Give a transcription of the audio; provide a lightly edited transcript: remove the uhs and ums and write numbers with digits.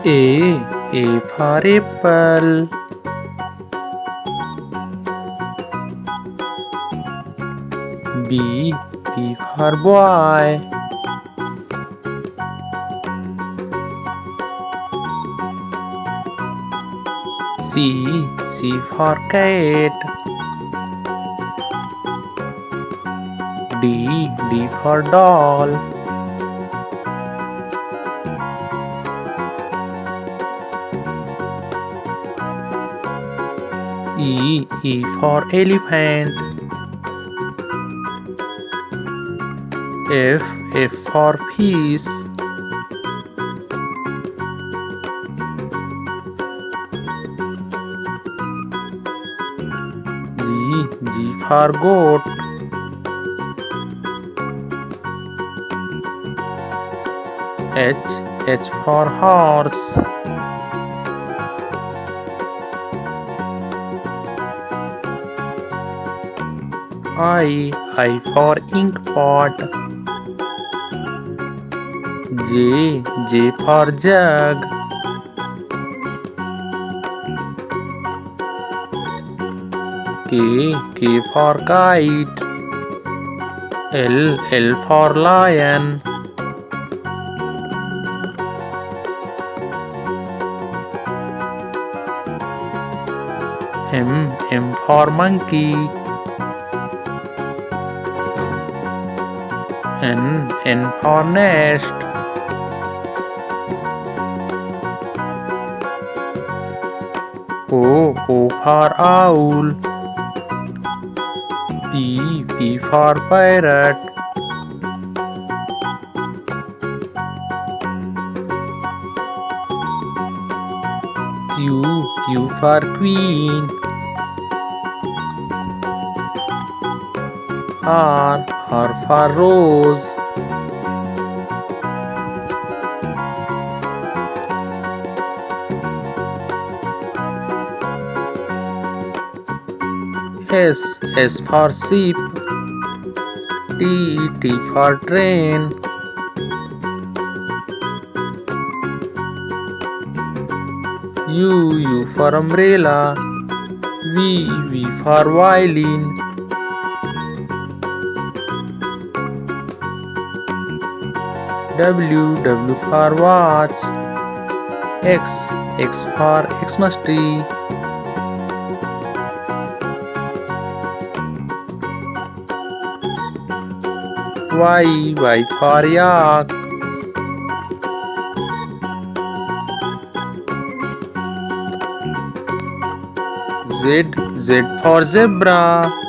A for apple. B for boy. C for cat. D for doll. E for elephant. F for fish. G for goat. H for horse. I for ink pot. J for jug. K for kite. L for lion. M for monkey. N for nest. O for owl. P for parrot. Q for queen. R for rose. S for sheep. T for train. U for umbrella. V for violin. W for watch. X for Xmas tree. Y for yak. Z for zebra.